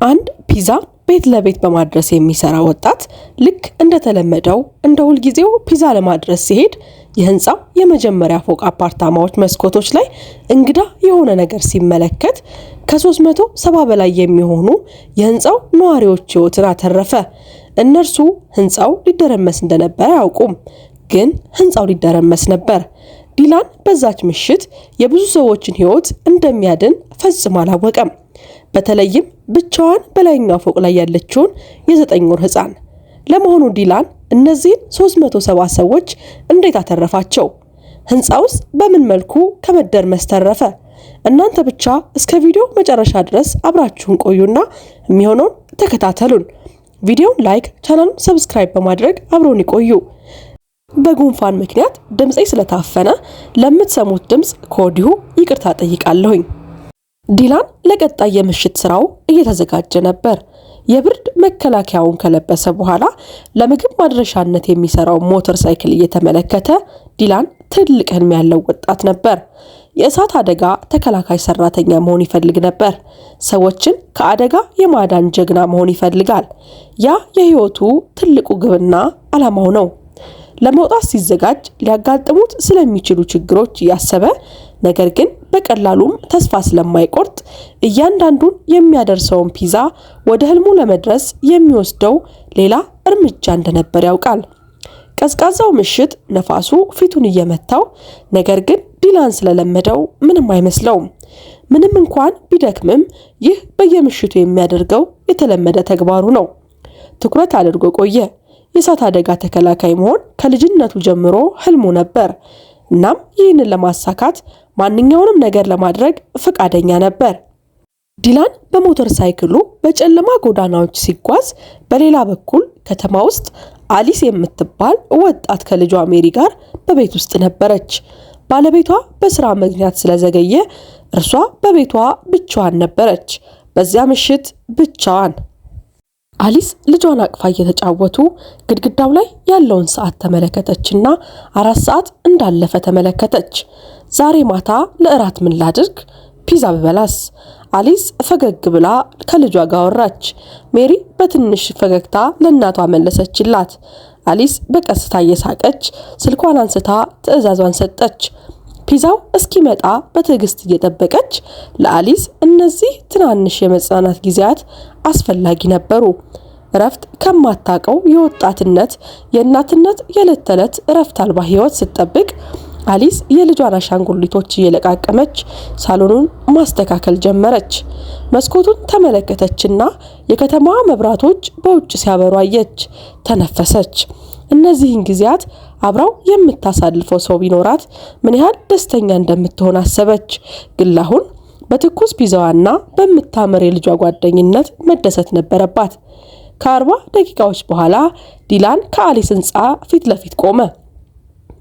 አንድ ፒዛ ቤት ለቤት በማድረስ የሚሰራ ወጣት ልክ እንደተለመደው እንደ ሁልጊዜው ፒዛ ለማድረስ ሲሄድ የህንጻው የመጀመሪያ ፎቅ አፓርታማዎች መስኮቶች ላይ እንግዳ የሆነ ነገር ሲመለከት ከ370 በላይ የሚሆኑ የህንጻው ነዋሪዎች ህይወትን አተረፈ። እነርሱ ህንጻው ሊደረመስ እንደነበር አያውቁም፣ ግን ህንጻው ሊደረመስ ነበር። ዲላን በዛች ምሽት የብዙ ሰዎችን ህይወት እንደሚያድን ፈጽሞ አላወቀም። በተለይም ብቻዋን በላይኛው ፎቅ ላይ ያለችውን የ9 ወር ህፃን። ለመሆኑ ዲላን እነዚህን 370 ሰዎች እንዴት አተረፋቸው? ህንጻውስ በምን መልኩ ከመደርመስ ተረፈ? እናንተ ብቻ እስከ ቪዲዮ መጨረሻ ድረስ አብራችሁን ቆዩና የሚሆነውን ተከታተሉን። ቪዲዮውን ላይክ፣ ቻናሉን ሰብስክራይብ በማድረግ አብሮን ይቆዩ። በጉንፋን ምክንያት ድምጼ ስለታፈነ ለምትሰሙት ድምጽ ከወዲሁ ይቅርታ ጠይቃለሁኝ። ዲላን ለቀጣይ የምሽት ስራው እየተዘጋጀ ነበር። የብርድ መከላከያውን ከለበሰ በኋላ ለምግብ ማድረሻነት የሚሰራው ሞተር ሳይክል እየተመለከተ ዲላን ትልቅ ህልም ያለው ወጣት ነበር። የእሳት አደጋ ተከላካይ ሰራተኛ መሆን ይፈልግ ነበር። ሰዎችን ከአደጋ የማዳን ጀግና መሆን ይፈልጋል። ያ የህይወቱ ትልቁ ግብና ዓላማው ነው። ለመውጣት ሲዘጋጅ ሊያጋጥሙት ስለሚችሉ ችግሮች ያሰበ፣ ነገር ግን በቀላሉም ተስፋ ስለማይቆርጥ እያንዳንዱን የሚያደርሰውን ፒዛ ወደ ህልሙ ለመድረስ የሚወስደው ሌላ እርምጃ እንደነበር ያውቃል። ቀዝቃዛው ምሽት ነፋሱ ፊቱን እየመታው፣ ነገር ግን ዲላን ስለለመደው ምንም አይመስለውም። ምንም እንኳን ቢደክምም ይህ በየምሽቱ የሚያደርገው የተለመደ ተግባሩ ነው። ትኩረት አድርጎ ቆየ። የእሳት አደጋ ተከላካይ መሆን ከልጅነቱ ጀምሮ ህልሙ ነበር። እናም ይህንን ለማሳካት ማንኛውንም ነገር ለማድረግ ፈቃደኛ ነበር። ዲላን በሞተር ሳይክሉ በጨለማ ጎዳናዎች ሲጓዝ፣ በሌላ በኩል ከተማ ውስጥ አሊስ የምትባል ወጣት ከልጇ ሜሪ ጋር በቤት ውስጥ ነበረች። ባለቤቷ በስራ ምክንያት ስለዘገየ እርሷ በቤቷ ብቻዋን ነበረች። በዚያ ምሽት ብቻዋን አሊስ ልጇን አቅፋ እየተጫወቱ ግድግዳው ላይ ያለውን ሰዓት ተመለከተችና 4 ሰዓት እንዳለፈ ተመለከተች። ዛሬ ማታ ለእራት ምን ላድርግ? ፒዛ ብበላስ? አሊስ ፈገግ ብላ ከልጇ ጋር አወራች። ሜሪ በትንሽ ፈገግታ ለእናቷ መለሰችላት። አሊስ በቀስታ እየሳቀች ስልኳን አንስታ ትዕዛዟን ሰጠች። ፒዛው እስኪመጣ በትዕግስት እየጠበቀች ለአሊስ እነዚህ ትናንሽ የመጽናናት ጊዜያት አስፈላጊ ነበሩ። እረፍት ከማታቀው የወጣትነት የእናትነት የዕለት ተዕለት እረፍት አልባ ህይወት ስትጠብቅ አሊስ የልጇን አሻንጉሊቶች እየለቃቀመች ሳሎኑን ማስተካከል ጀመረች። መስኮቱን ተመለከተችና የከተማዋ መብራቶች በውጭ ሲያበሩ አየች። ተነፈሰች። እነዚህን ጊዜያት አብራው የምታሳልፈው ሰው ቢኖራት ምን ያህል ደስተኛ እንደምትሆን አሰበች። ግን አሁን በትኩስ ፒዛዋና በምታምር የልጇ ጓደኝነት መደሰት ነበረባት። ከ40 ደቂቃዎች በኋላ ዲላን ከአሊስ ህንጻ ፊት ለፊት ቆመ።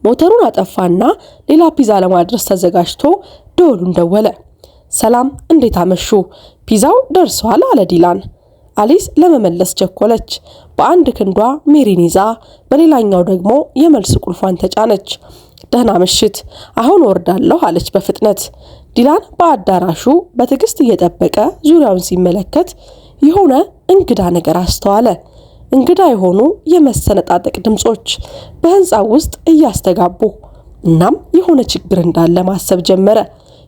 ሞተሩን አጠፋና ሌላ ፒዛ ለማድረስ ተዘጋጅቶ ደወሉን ደወለ። ሰላም፣ እንዴት አመሹ? ፒዛው ደርሷል አለ ዲላን። አሊስ ለመመለስ ቸኮለች። በአንድ ክንዷ ሜሪን ይዛ በሌላኛው ደግሞ የመልስ ቁልፏን ተጫነች። ደህና ምሽት፣ አሁን ወርዳለሁ አለች በፍጥነት። ዲላን በአዳራሹ በትዕግስት እየጠበቀ ዙሪያውን ሲመለከት የሆነ እንግዳ ነገር አስተዋለ። እንግዳ የሆኑ የመሰነጣጠቅ ድምጾች በህንጻው ውስጥ እያስተጋቡ፣ እናም የሆነ ችግር እንዳለ ማሰብ ጀመረ።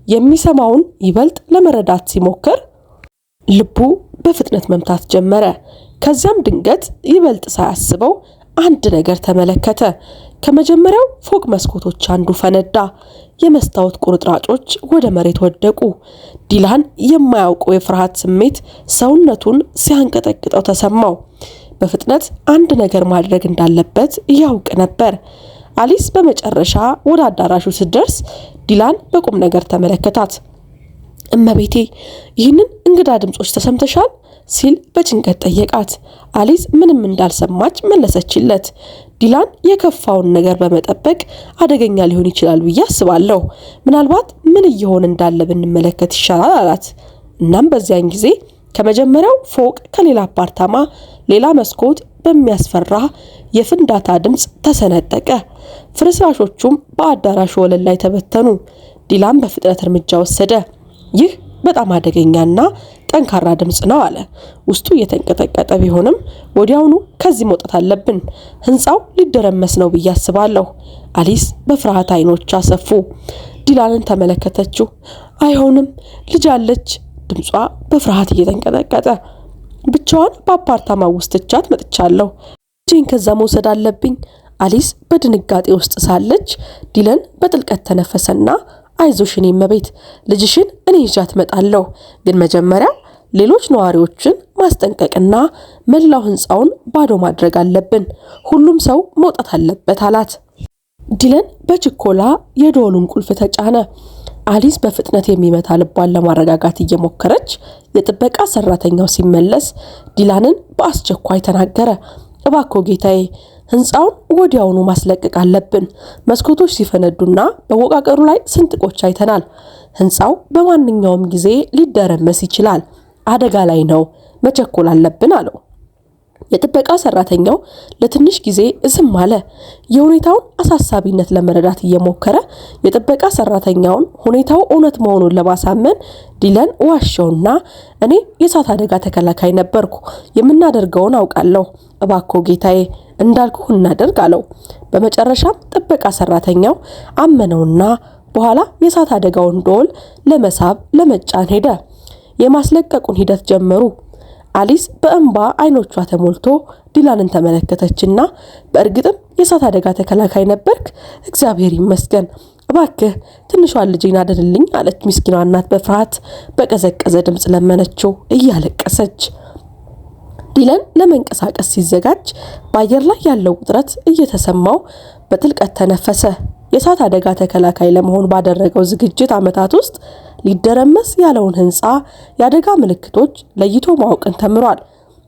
የሚሰማውን ይበልጥ ለመረዳት ሲሞክር ልቡ በፍጥነት መምታት ጀመረ። ከዚያም ድንገት ይበልጥ ሳያስበው አንድ ነገር ተመለከተ። ከመጀመሪያው ፎቅ መስኮቶች አንዱ ፈነዳ። የመስታወት ቁርጥራጮች ወደ መሬት ወደቁ። ዲላን የማያውቀው የፍርሃት ስሜት ሰውነቱን ሲያንቀጠቅጠው ተሰማው። በፍጥነት አንድ ነገር ማድረግ እንዳለበት ያውቅ ነበር። አሊስ በመጨረሻ ወደ አዳራሹ ስትደርስ ዲላን በቁም ነገር ተመለከታት። እመቤቴ፣ ይህንን እንግዳ ድምጾች ተሰምተሻል? ሲል በጭንቀት ጠየቃት። አሊስ ምንም እንዳልሰማች መለሰችለት። ዲላን የከፋውን ነገር በመጠበቅ አደገኛ ሊሆን ይችላል ብዬ አስባለሁ። ምናልባት ምን እየሆነ እንዳለ ብንመለከት ይሻላል አላት። እናም በዚያን ጊዜ ከመጀመሪያው ፎቅ ከሌላ አፓርታማ ሌላ መስኮት በሚያስፈራ የፍንዳታ ድምጽ ተሰነጠቀ። ፍርስራሾቹም በአዳራሹ ወለል ላይ ተበተኑ። ዲላን በፍጥነት እርምጃ ወሰደ። ይህ በጣም አደገኛና ጠንካራ ድምጽ ነው አለ። ውስጡ እየተንቀጠቀጠ ቢሆንም ወዲያውኑ ከዚህ መውጣት አለብን፣ ህንጻው ሊደረመስ ነው ብዬ አስባለሁ። አሊስ በፍርሃት አይኖቿ ሰፉ። ዲላንን ተመለከተችው። አይሆንም፣ ልጅ አለች። ድምጿ በፍርሃት እየተንቀጠቀጠ። ብቻዋን በአፓርታማ ውስጥ ትቻት መጥቻለሁ። ልጄን ከዛ መውሰድ አለብኝ። አሊስ በድንጋጤ ውስጥ ሳለች ዲለን በጥልቀት ተነፈሰና አይዞሽ የኔ እመቤት፣ ልጅሽን እኔ ይዣት እመጣለሁ፣ ግን መጀመሪያ ሌሎች ነዋሪዎችን ማስጠንቀቅና መላው ህንጻውን ባዶ ማድረግ አለብን። ሁሉም ሰው መውጣት አለበት አላት። ዲለን በችኮላ የደወሉን ቁልፍ ተጫነ። አሊስ በፍጥነት የሚመታ ልቧን ለማረጋጋት እየሞከረች የጥበቃ ሰራተኛው ሲመለስ ዲላንን በአስቸኳይ ተናገረ። እባክዎ ጌታዬ፣ ህንጻውን ወዲያውኑ ማስለቀቅ አለብን። መስኮቶች ሲፈነዱና በወቃቀሩ ላይ ስንጥቆች አይተናል። ህንጻው በማንኛውም ጊዜ ሊደረመስ ይችላል። አደጋ ላይ ነው። መቸኮል አለብን አለው። የጥበቃ ሰራተኛው ለትንሽ ጊዜ ዝም አለ። የሁኔታውን አሳሳቢነት ለመረዳት እየሞከረ የጥበቃ ሰራተኛውን ሁኔታው እውነት መሆኑን ለማሳመን ዲለን ዋሸውና እኔ የእሳት አደጋ ተከላካይ ነበርኩ፣ የምናደርገውን አውቃለሁ፣ እባክዎ ጌታዬ እንዳልኩህ እናደርግ አለው። በመጨረሻም ጥበቃ ሰራተኛው አመነውና በኋላ የእሳት አደጋውን ደወል ለመጫን ሄደ። የማስለቀቁን ሂደት ጀመሩ። አሊስ በእንባ አይኖቿ ተሞልቶ ዲላንን ተመለከተችና በእርግጥም የእሳት አደጋ ተከላካይ ነበርክ? እግዚአብሔር ይመስገን። እባክህ ትንሿን ልጄን አድንልኝ አለች። ምስኪኗ እናት በፍርሃት በቀዘቀዘ ድምጽ ለመነችው እያለቀሰች። ዲለን ለመንቀሳቀስ ሲዘጋጅ በአየር ላይ ያለው ውጥረት እየተሰማው በጥልቀት ተነፈሰ። የእሳት አደጋ ተከላካይ ለመሆን ባደረገው ዝግጅት ዓመታት ውስጥ ሊደረመስ ያለውን ህንጻ የአደጋ ምልክቶች ለይቶ ማወቅን ተምሯል።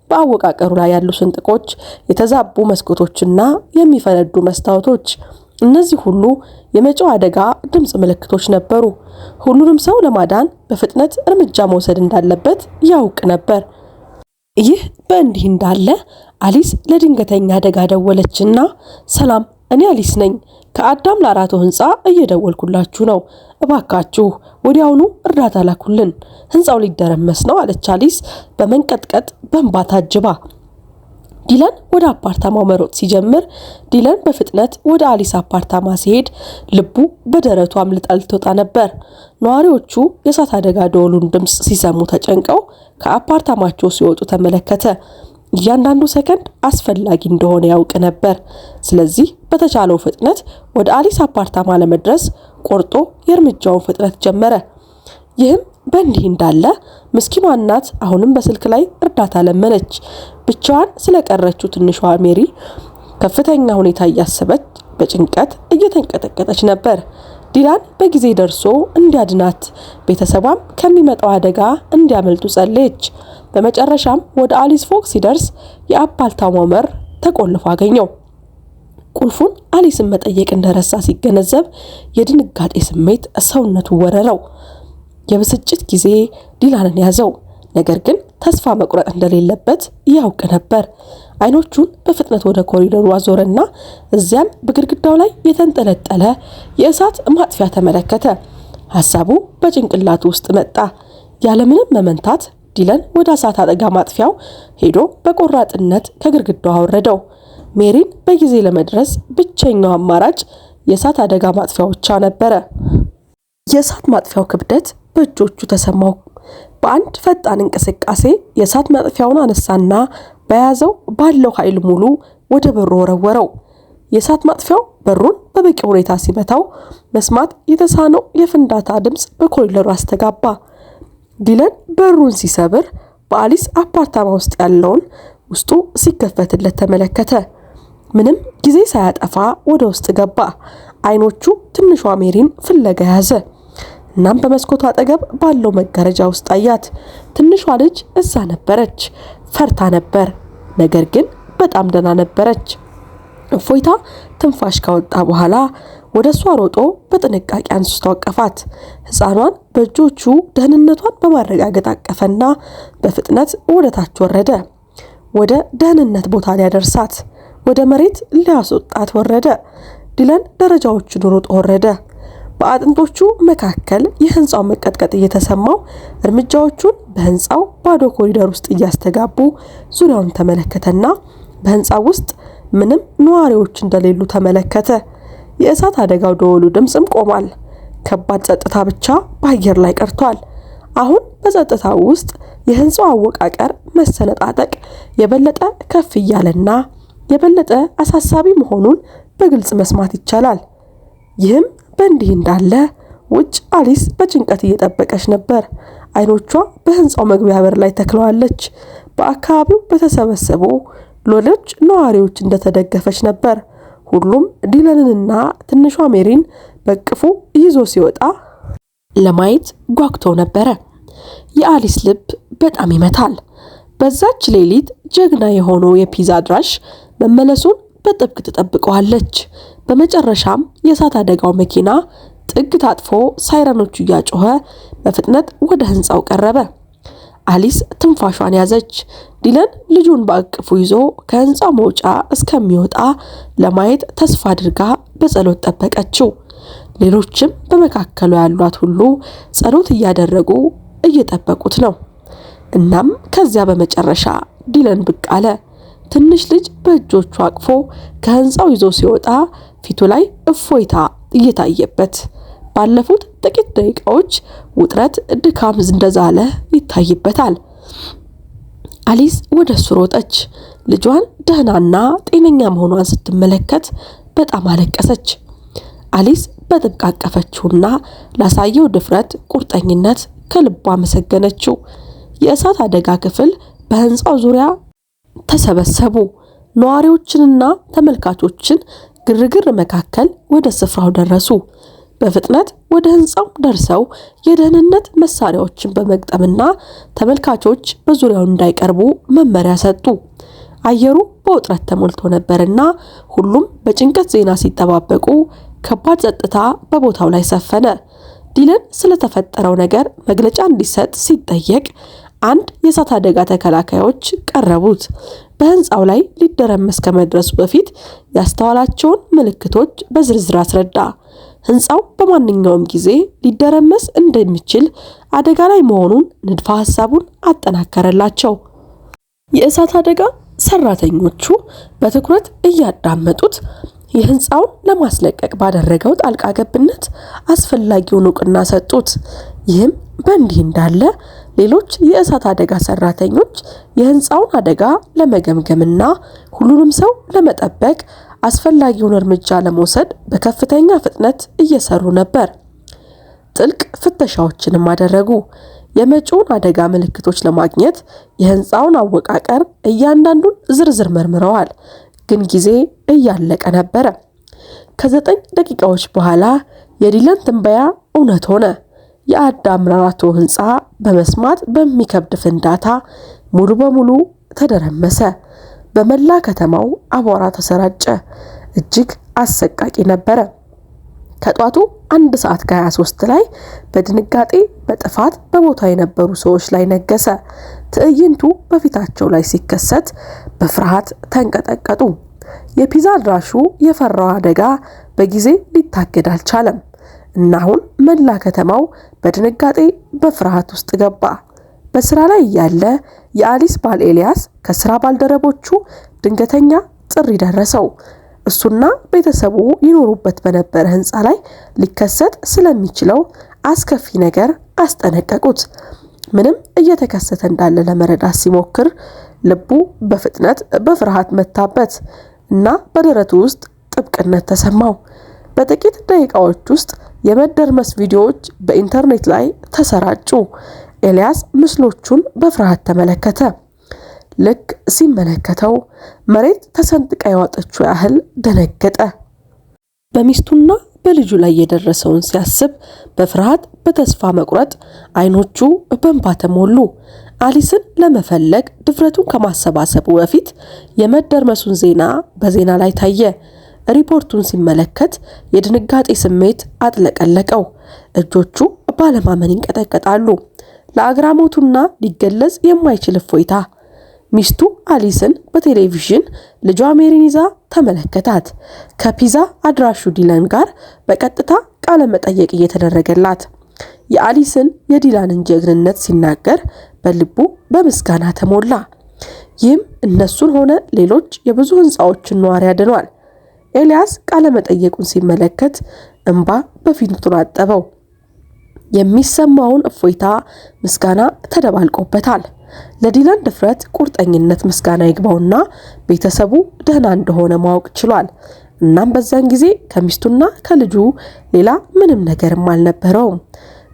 በአወቃቀሩ ላይ ያሉ ስንጥቆች፣ የተዛቡ መስኮቶችና የሚፈነዱ መስታወቶች፣ እነዚህ ሁሉ የመጪው አደጋ ድምጽ ምልክቶች ነበሩ። ሁሉንም ሰው ለማዳን በፍጥነት እርምጃ መውሰድ እንዳለበት ያውቅ ነበር። ይህ በእንዲህ እንዳለ አሊስ ለድንገተኛ አደጋ ደወለችና ሰላም፣ እኔ አሊስ ነኝ። ከአዳም ላራቶ ህንጻ እየደወልኩላችሁ ነው። እባካችሁ ወዲያውኑ እርዳታ ላኩልን፣ ህንጻው ሊደረመስ ነው አለች አሊስ በመንቀጥቀጥ በእንባ ታጅባ። ዲለን ወደ አፓርታማው መሮጥ ሲጀምር ዲለን በፍጥነት ወደ አሊስ አፓርታማ ሲሄድ ልቡ በደረቱ አምልጣ ልትወጣ ነበር። ነዋሪዎቹ የእሳት አደጋ ደወሉን ድምጽ ሲሰሙ ተጨንቀው ከአፓርታማቸው ሲወጡ ተመለከተ። እያንዳንዱ ሰከንድ አስፈላጊ እንደሆነ ያውቅ ነበር። ስለዚህ በተቻለው ፍጥነት ወደ አሊስ አፓርታማ ለመድረስ ቆርጦ የእርምጃውን ፍጥነት ጀመረ። ይህም በእንዲህ እንዳለ ምስኪኗ እናት አሁንም በስልክ ላይ እርዳታ ለመነች። ብቻዋን ስለቀረችው ትንሿ ሜሪ ከፍተኛ ሁኔታ እያሰበች በጭንቀት እየተንቀጠቀጠች ነበር። ዲላን በጊዜ ደርሶ እንዲያድናት፣ ቤተሰቧም ከሚመጣው አደጋ እንዲያመልጡ ጸለየች። በመጨረሻም ወደ አሊስ ፎቅ ሲደርስ የአፓርታማው በር ተቆልፎ አገኘው። ቁልፉን አሊስን መጠየቅ እንደረሳ ሲገነዘብ የድንጋጤ ስሜት ሰውነቱ ወረረው። የብስጭት ጊዜ ዲላንን ያዘው። ነገር ግን ተስፋ መቁረጥ እንደሌለበት ያውቅ ነበር። አይኖቹን በፍጥነት ወደ ኮሪደሩ አዞረና እዚያም በግድግዳው ላይ የተንጠለጠለ የእሳት ማጥፊያ ተመለከተ። ሐሳቡ በጭንቅላቱ ውስጥ መጣ። ያለምንም መመንታት ዲለን ወደ እሳት አደጋ ማጥፊያው ሄዶ በቆራጥነት ከግድግዳው አወረደው። ሜሪን በጊዜ ለመድረስ ብቸኛው አማራጭ የእሳት አደጋ ማጥፊያው ብቻ ነበረ። የእሳት ማጥፊያው ክብደት በእጆቹ ተሰማው። በአንድ ፈጣን እንቅስቃሴ የእሳት ማጥፊያውን አነሳና በያዘው ባለው ኃይል ሙሉ ወደ በሩ ወረወረው። የእሳት ማጥፊያው በሩን በበቂ ሁኔታ ሲመታው መስማት የተሳነው የፍንዳታ ድምጽ በኮሪደሩ አስተጋባ። ዲለን በሩን ሲሰብር በአሊስ አፓርታማ ውስጥ ያለውን ውስጡ ሲከፈትለት ተመለከተ። ምንም ጊዜ ሳያጠፋ ወደ ውስጥ ገባ። አይኖቹ ትንሿ ሜሪን ፍለጋ ያዘ። እናም በመስኮቱ አጠገብ ባለው መጋረጃ ውስጥ አያት። ትንሿ ልጅ እዛ ነበረች። ፈርታ ነበር፣ ነገር ግን በጣም ደህና ነበረች። እፎይታ ትንፋሽ ካወጣ በኋላ ወደ እሷ ሮጦ በጥንቃቄ አንስቶ አቀፋት። ሕፃኗን በእጆቹ ደህንነቷን በማረጋገጥ አቀፈና በፍጥነት ወደ ታች ወረደ። ወደ ደህንነት ቦታ ሊያደርሳት፣ ወደ መሬት ሊያስወጣት ወረደ። ዲለን ደረጃዎቹን ሮጦ ወረደ። በአጥንቶቹ መካከል የህንጻው መቀጥቀጥ እየተሰማው እርምጃዎቹን በህንጻው ባዶ ኮሪደር ውስጥ እያስተጋቡ ዙሪያውን ተመለከተና በህንጻው ውስጥ ምንም ነዋሪዎች እንደሌሉ ተመለከተ። የእሳት አደጋው ደወሉ ድምጽም ቆሟል። ከባድ ጸጥታ ብቻ በአየር ላይ ቀርቷል። አሁን በጸጥታው ውስጥ የህንጻው አወቃቀር መሰነጣጠቅ የበለጠ ከፍ እያለና የበለጠ አሳሳቢ መሆኑን በግልጽ መስማት ይቻላል። ይህም በእንዲህ እንዳለ ውጭ አሊስ በጭንቀት እየጠበቀች ነበር። አይኖቿ በህንጻው መግቢያ በር ላይ ተክለዋለች። በአካባቢው በተሰበሰቡ ሌሎች ነዋሪዎች እንደተደገፈች ነበር። ሁሉም ዲለንንና ትንሿ ሜሪን በቅፉ ይዞ ሲወጣ ለማየት ጓጉተው ነበረ። የአሊስ ልብ በጣም ይመታል። በዛች ሌሊት ጀግና የሆነው የፒዛ አድራሽ መመለሱን በጥብቅ ትጠብቀዋለች። በመጨረሻም የእሳት አደጋው መኪና ጥግ ታጥፎ ሳይረኖቹ እያጮኸ በፍጥነት ወደ ህንጻው ቀረበ። አሊስ ትንፋሿን ያዘች። ዲለን ልጁን በአቅፉ ይዞ ከህንጻው መውጫ እስከሚወጣ ለማየት ተስፋ አድርጋ በጸሎት ጠበቀችው። ሌሎችም በመካከሉ ያሏት ሁሉ ጸሎት እያደረጉ እየጠበቁት ነው። እናም ከዚያ በመጨረሻ ዲለን ብቅ አለ። ትንሽ ልጅ በእጆቹ አቅፎ ከህንጻው ይዞ ሲወጣ ፊቱ ላይ እፎይታ እየታየበት፣ ባለፉት ጥቂት ደቂቃዎች ውጥረት፣ ድካም እንደዛለ ይታይበታል። አሊስ ወደ እሱ ሮጠች። ልጇን ደህናና ጤነኛ መሆኗን ስትመለከት በጣም አለቀሰች። አሊስ በጥብቅ አቀፈችውና ላሳየው ድፍረት፣ ቁርጠኝነት ከልቧ አመሰገነችው። የእሳት አደጋ ክፍል በህንጻው ዙሪያ ተሰበሰቡ። ነዋሪዎችንና ተመልካቾችን ግርግር መካከል ወደ ስፍራው ደረሱ። በፍጥነት ወደ ህንጻው ደርሰው የደህንነት መሳሪያዎችን በመግጠምና ተመልካቾች በዙሪያው እንዳይቀርቡ መመሪያ ሰጡ። አየሩ በውጥረት ተሞልቶ ነበርና ሁሉም በጭንቀት ዜና ሲጠባበቁ ከባድ ጸጥታ በቦታው ላይ ሰፈነ። ዲለን ስለተፈጠረው ነገር መግለጫ እንዲሰጥ ሲጠየቅ አንድ የእሳት አደጋ ተከላካዮች ቀረቡት። በህንጻው ላይ ሊደረመስ ከመድረሱ በፊት ያስተዋላቸውን ምልክቶች በዝርዝር አስረዳ። ህንጻው በማንኛውም ጊዜ ሊደረመስ እንደሚችል አደጋ ላይ መሆኑን ንድፈ ሐሳቡን አጠናከረላቸው። የእሳት አደጋ ሰራተኞቹ በትኩረት እያዳመጡት የህንጻውን ለማስለቀቅ ባደረገው ጣልቃ ገብነት አስፈላጊውን እውቅና ሰጡት። ይህም በእንዲህ እንዳለ ሌሎች የእሳት አደጋ ሰራተኞች የህንጻውን አደጋ ለመገምገምና ሁሉንም ሰው ለመጠበቅ አስፈላጊውን እርምጃ ለመውሰድ በከፍተኛ ፍጥነት እየሰሩ ነበር። ጥልቅ ፍተሻዎችንም አደረጉ። የመጪውን አደጋ ምልክቶች ለማግኘት የህንጻውን አወቃቀር እያንዳንዱን ዝርዝር መርምረዋል። ግን ጊዜ እያለቀ ነበረ። ከ9 ደቂቃዎች በኋላ የዲለን ትንበያ እውነት ሆነ። የአዳም ራራቶ ህንጻ በመስማት በሚከብድ ፍንዳታ ሙሉ በሙሉ ተደረመሰ። በመላ ከተማው አቧራ ተሰራጨ። እጅግ አሰቃቂ ነበረ። ከጧቱ 1 ሰዓት ከ23 ላይ በድንጋጤ በጥፋት በቦታው የነበሩ ሰዎች ላይ ነገሰ። ትዕይንቱ በፊታቸው ላይ ሲከሰት በፍርሃት ተንቀጠቀጡ። የፒዛ አድራሹ የፈራው አደጋ በጊዜ ሊታገድ አልቻለም እና አሁን መላ ከተማው በድንጋጤ በፍርሃት ውስጥ ገባ። በስራ ላይ ያለ የአሊስ ባል ኤልያስ ከስራ ባልደረቦቹ ድንገተኛ ጥሪ ደረሰው። እሱና ቤተሰቡ ይኖሩበት በነበረ ህንጻ ላይ ሊከሰት ስለሚችለው አስከፊ ነገር አስጠነቀቁት። ምንም እየተከሰተ እንዳለ ለመረዳት ሲሞክር ልቡ በፍጥነት በፍርሃት መታበት እና በደረቱ ውስጥ ጥብቅነት ተሰማው። በጥቂት ደቂቃዎች ውስጥ የመደርመስ ቪዲዮዎች በኢንተርኔት ላይ ተሰራጩ። ኤልያስ ምስሎቹን በፍርሃት ተመለከተ። ልክ ሲመለከተው መሬት ተሰንጥቃ የዋጠችው ያህል ደነገጠ። በሚስቱና በልጁ ላይ የደረሰውን ሲያስብ በፍርሃት በተስፋ መቁረጥ አይኖቹ በእንባ ተሞሉ። አሊስን ለመፈለግ ድፍረቱን ከማሰባሰቡ በፊት የመደርመሱን ዜና በዜና ላይ ታየ። ሪፖርቱን ሲመለከት የድንጋጤ ስሜት አጥለቀለቀው። እጆቹ ባለማመን ይንቀጠቀጣሉ። ለአግራሞቱና ሊገለጽ የማይችል እፎይታ። ሚስቱ አሊስን በቴሌቪዥን ልጇ ሜሪን ይዛ ተመለከታት። ከፒዛ አድራሹ ዲለን ጋር በቀጥታ ቃለ መጠየቅ እየተደረገላት የአሊስን የዲላንን ጀግንነት ሲናገር በልቡ በምስጋና ተሞላ። ይህም እነሱን ሆነ ሌሎች የብዙ ህንፃዎችን ነዋሪ አድኗል። ኤልያስ ቃለ መጠየቁን ሲመለከት እንባ በፊቱ አጠበው። የሚሰማውን እፎይታ፣ ምስጋና ተደባልቆበታል። ለዲላን ድፍረት፣ ቁርጠኝነት ምስጋና ይግባውና ቤተሰቡ ደህና እንደሆነ ማወቅ ችሏል። እናም በዛን ጊዜ ከሚስቱና ከልጁ ሌላ ምንም ነገርም አልነበረውም።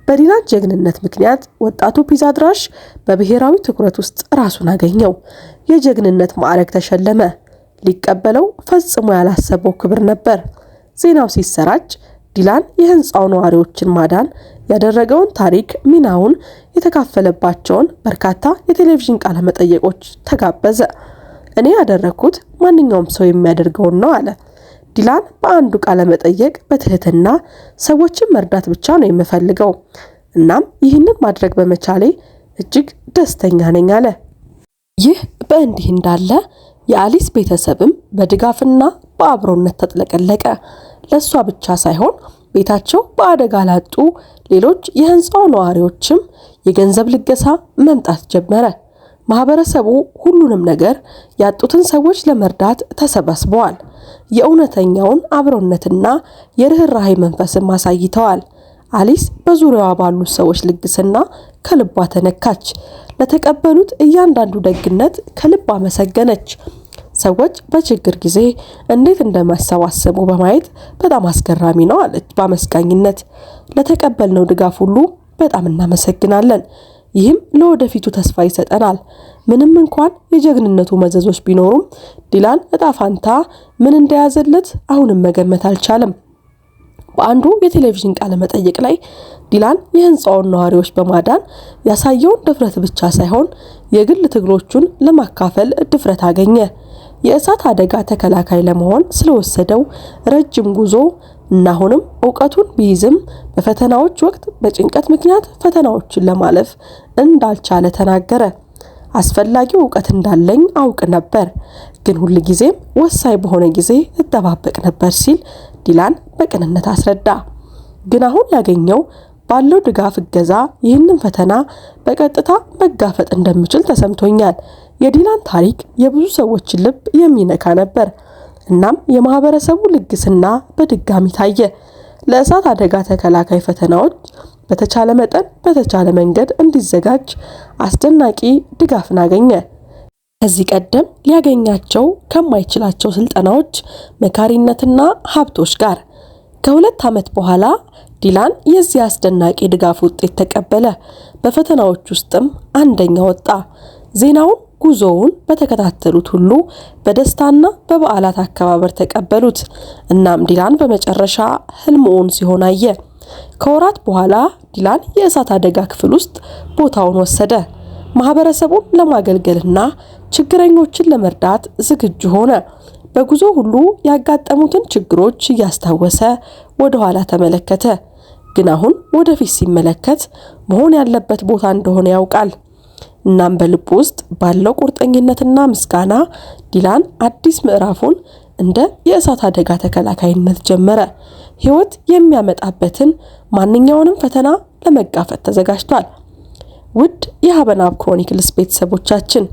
በዲላን ጀግንነት ምክንያት ወጣቱ ፒዛ አድራሽ በብሔራዊ ትኩረት ውስጥ ራሱን አገኘው። የጀግንነት ማዕረግ ተሸለመ። ሊቀበለው ፈጽሞ ያላሰበው ክብር ነበር። ዜናው ሲሰራጭ ዲላን የህንፃው ነዋሪዎችን ማዳን ያደረገውን ታሪክ፣ ሚናውን የተካፈለባቸውን በርካታ የቴሌቪዥን ቃለ መጠየቆች ተጋበዘ። እኔ ያደረኩት ማንኛውም ሰው የሚያደርገውን ነው አለ። ዲላን በአንዱ ቃለ መጠየቅ በትህትና ሰዎችን መርዳት ብቻ ነው የምፈልገው፣ እናም ይህንን ማድረግ በመቻሌ እጅግ ደስተኛ ነኝ አለ። ይህ በእንዲህ እንዳለ የአሊስ ቤተሰብም በድጋፍና በአብሮነት ተጥለቀለቀ። ለሷ ብቻ ሳይሆን ቤታቸው በአደጋ ላጡ ሌሎች የህንፃው ነዋሪዎችም የገንዘብ ልገሳ መምጣት ጀመረ። ማህበረሰቡ ሁሉንም ነገር ያጡትን ሰዎች ለመርዳት ተሰባስበዋል። የእውነተኛውን አብሮነትና የርህራሄ መንፈስን አሳይተዋል። አሊስ በዙሪያዋ ባሉ ሰዎች ልግስና ከልቧ ተነካች። ለተቀበሉት እያንዳንዱ ደግነት ከልብ አመሰገነች። ሰዎች በችግር ጊዜ እንዴት እንደማሰባሰቡ በማየት በጣም አስገራሚ ነው አለች በአመስጋኝነት። ለተቀበልነው ድጋፍ ሁሉ በጣም እናመሰግናለን። ይህም ለወደፊቱ ተስፋ ይሰጠናል። ምንም እንኳን የጀግንነቱ መዘዞች ቢኖሩም ዲላን እጣ ፋንታ ምን እንደያዘለት አሁንም መገመት አልቻለም። በአንዱ የቴሌቪዥን ቃለ መጠይቅ ላይ ዲላን የህንፃውን ነዋሪዎች በማዳን ያሳየውን ድፍረት ብቻ ሳይሆን የግል ትግሎቹን ለማካፈል ድፍረት አገኘ። የእሳት አደጋ ተከላካይ ለመሆን ስለወሰደው ረጅም ጉዞ እና አሁንም ዕውቀቱን ቢይዝም በፈተናዎች ወቅት በጭንቀት ምክንያት ፈተናዎችን ለማለፍ እንዳልቻለ ተናገረ። አስፈላጊው ዕውቀት እንዳለኝ አውቅ ነበር፣ ግን ሁል ጊዜም ወሳኝ በሆነ ጊዜ እጠባበቅ ነበር ሲል ዲላን በቅንነት አስረዳ። ግን አሁን ያገኘው ባለው ድጋፍ እገዛ ይህንን ፈተና በቀጥታ መጋፈጥ እንደሚችል ተሰምቶኛል። የዲላን ታሪክ የብዙ ሰዎችን ልብ የሚነካ ነበር። እናም የማህበረሰቡ ልግስና በድጋሚ ታየ። ለእሳት አደጋ ተከላካይ ፈተናዎች በተቻለ መጠን በተቻለ መንገድ እንዲዘጋጅ አስደናቂ ድጋፍን አገኘ። ከዚህ ቀደም ሊያገኛቸው ከማይችላቸው ስልጠናዎች፣ መካሪነትና ሀብቶች ጋር ከ2 ዓመት በኋላ ዲላን የዚህ አስደናቂ ድጋፍ ውጤት ተቀበለ። በፈተናዎች ውስጥም አንደኛ ወጣ። ዜናውን ጉዞውን በተከታተሉት ሁሉ በደስታና በበዓላት አከባበር ተቀበሉት። እናም ዲላን በመጨረሻ ህልሙን ሲሆን አየ። ከወራት በኋላ ዲላን የእሳት አደጋ ክፍል ውስጥ ቦታውን ወሰደ። ማህበረሰቡን ለማገልገልና ችግረኞችን ለመርዳት ዝግጁ ሆነ። በጉዞ ሁሉ ያጋጠሙትን ችግሮች እያስታወሰ ወደ ኋላ ተመለከተ። ግን አሁን ወደፊት ሲመለከት መሆን ያለበት ቦታ እንደሆነ ያውቃል። እናም በልቡ ውስጥ ባለው ቁርጠኝነትና ምስጋና ዲላን አዲስ ምዕራፉን እንደ የእሳት አደጋ ተከላካይነት ጀመረ። ህይወት የሚያመጣበትን ማንኛውንም ፈተና ለመጋፈጥ ተዘጋጅቷል። ውድ የሀበናብ ክሮኒክልስ ቤተሰቦቻችን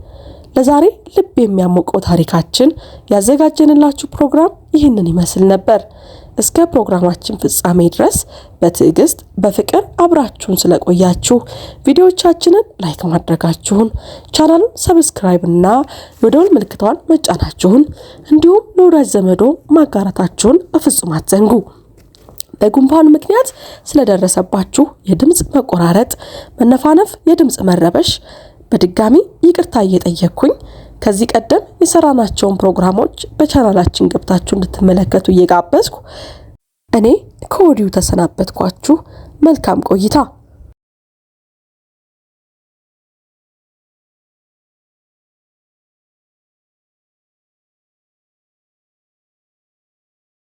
ለዛሬ ልብ የሚያሞቀው ታሪካችን ያዘጋጀንላችሁ ፕሮግራም ይህንን ይመስል ነበር። እስከ ፕሮግራማችን ፍጻሜ ድረስ በትዕግስት በፍቅር አብራችሁን ስለቆያችሁ ቪዲዮዎቻችንን ላይክ ማድረጋችሁን፣ ቻናሉን ሰብስክራይብ እና የደወል ምልክቷን መጫናችሁን እንዲሁም ለወዳጅ ዘመዶ ማጋራታችሁን በፍጹም አትዘንጉ። በጉንፋን ምክንያት ስለደረሰባችሁ የድምጽ መቆራረጥ፣ መነፋነፍ፣ የድምጽ መረበሽ በድጋሚ ይቅርታ እየጠየቅኩኝ ከዚህ ቀደም የሰራናቸውን ፕሮግራሞች በቻናላችን ገብታችሁ እንድትመለከቱ እየጋበዝኩ እኔ ከወዲሁ ተሰናበትኳችሁ። መልካም ቆይታ።